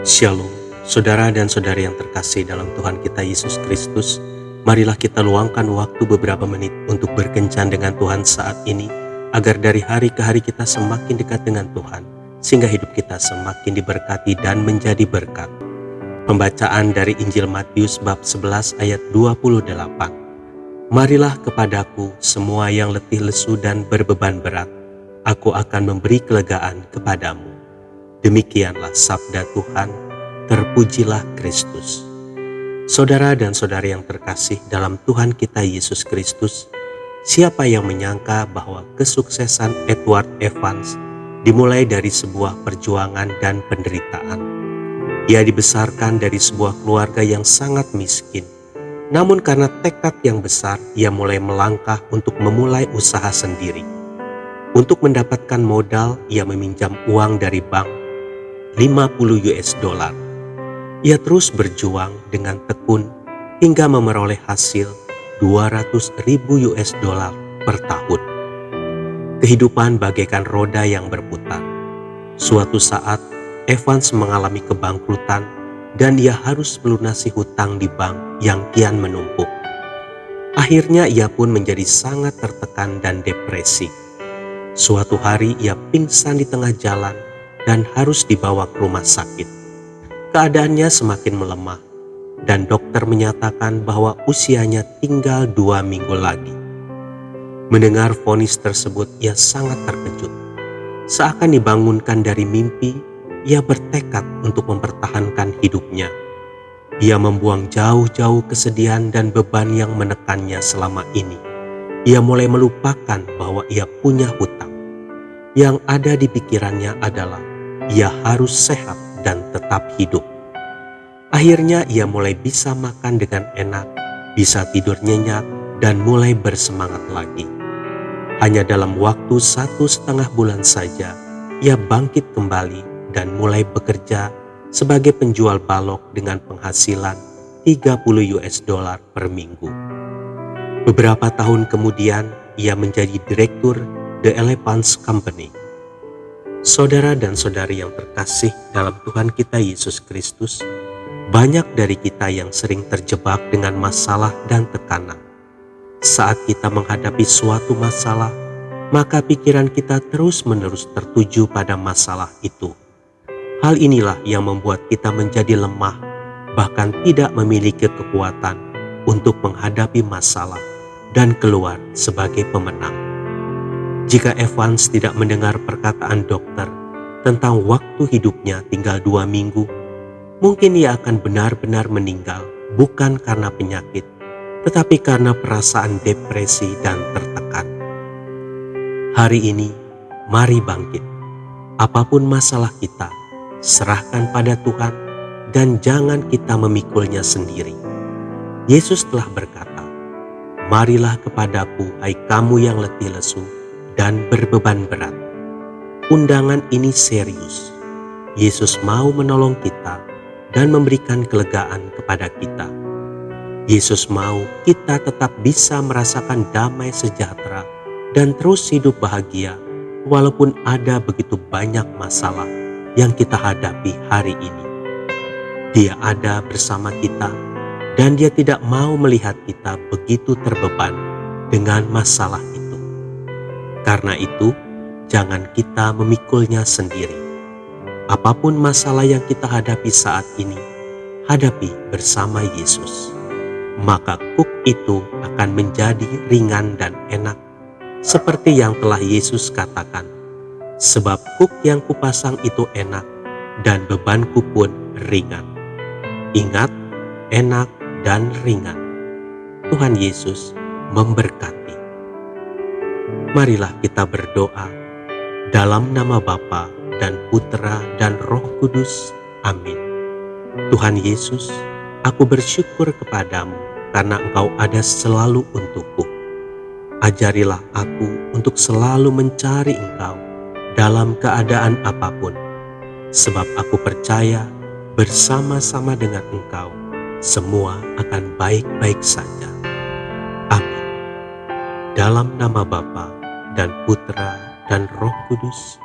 Shalom, saudara dan saudari yang terkasih dalam Tuhan kita Yesus Kristus. Marilah kita luangkan waktu beberapa menit untuk berkencan dengan Tuhan saat ini, agar dari hari ke hari kita semakin dekat dengan Tuhan, sehingga hidup kita semakin diberkati dan menjadi berkat. Pembacaan dari Injil Matius bab 11 ayat 28. Marilah kepadaku semua yang letih lesu dan berbeban berat, aku akan memberi kelegaan kepadamu. Demikianlah sabda Tuhan, terpujilah Kristus. Saudara dan saudari yang terkasih dalam Tuhan kita Yesus Kristus, siapa yang menyangka bahwa kesuksesan Edward Evans dimulai dari sebuah perjuangan dan penderitaan. Ia dibesarkan dari sebuah keluarga yang sangat miskin, namun karena tekad yang besar, ia mulai melangkah untuk memulai usaha sendiri. Untuk mendapatkan modal, ia meminjam uang dari bank $50. Ia terus berjuang dengan tekun hingga memperoleh hasil $200.000 per tahun. Kehidupan bagaikan roda yang berputar. Suatu saat, Evans mengalami kebangkrutan dan ia harus melunasi hutang di bank yang kian menumpuk. Akhirnya ia pun menjadi sangat tertekan dan depresi. Suatu hari ia pingsan di tengah jalan dan harus dibawa ke rumah sakit. Keadaannya semakin melemah dan dokter menyatakan bahwa usianya tinggal 2 minggu lagi. Mendengar vonis tersebut, ia sangat terkejut. Seakan dibangunkan dari mimpi, ia bertekad untuk mempertahankan hidupnya. Ia membuang jauh-jauh kesedihan dan beban yang menekannya selama ini. Ia mulai melupakan bahwa ia punya hutang. Yang ada di pikirannya adalah ia harus sehat dan tetap hidup. Akhirnya ia mulai bisa makan dengan enak, bisa tidur nyenyak, dan mulai bersemangat lagi. Hanya dalam waktu 1,5 bulan saja, ia bangkit kembali dan mulai bekerja sebagai penjual balok dengan penghasilan $30 per minggu. Beberapa tahun kemudian, ia menjadi direktur The Elephants Company. Saudara dan saudari yang terkasih dalam Tuhan kita Yesus Kristus, banyak dari kita yang sering terjebak dengan masalah dan tekanan. Saat kita menghadapi suatu masalah, maka pikiran kita terus-menerus tertuju pada masalah itu. Hal inilah yang membuat kita menjadi lemah, bahkan tidak memiliki kekuatan untuk menghadapi masalah dan keluar sebagai pemenang. Jika Evans tidak mendengar perkataan dokter tentang waktu hidupnya tinggal 2 minggu, mungkin ia akan benar-benar meninggal bukan karena penyakit, tetapi karena perasaan depresi dan tertekan. Hari ini, mari bangkit. Apapun masalah kita, serahkan pada Tuhan dan jangan kita memikulnya sendiri. Yesus telah berkata, "Marilah kepadaku, hai kamu yang letih lesu dan berbeban berat." Undangan ini serius. Yesus mau menolong kita dan memberikan kelegaan kepada kita. Yesus mau kita tetap bisa merasakan damai sejahtera dan terus hidup bahagia walaupun ada begitu banyak masalah yang kita hadapi hari ini. Dia ada bersama kita dan Dia tidak mau melihat kita begitu terbeban dengan masalah itu. Karena itu, jangan kita memikulnya sendiri. Apapun masalah yang kita hadapi saat ini, hadapi bersama Yesus. Maka kuk itu akan menjadi ringan dan enak, seperti yang telah Yesus katakan. Sebab kuk yang kupasang itu enak, dan bebanku pun ringan. Ingat, enak dan ringan. Tuhan Yesus memberkati. Marilah kita berdoa dalam nama Bapa dan Putra dan Roh Kudus. Amin. Tuhan Yesus, aku bersyukur kepadamu karena Engkau ada selalu untukku. Ajarilah aku untuk selalu mencari Engkau dalam keadaan apapun, sebab aku percaya bersama-sama dengan Engkau semua akan baik-baik saja. Amin. Dalam nama Bapa dan Putra dan Roh Kudus.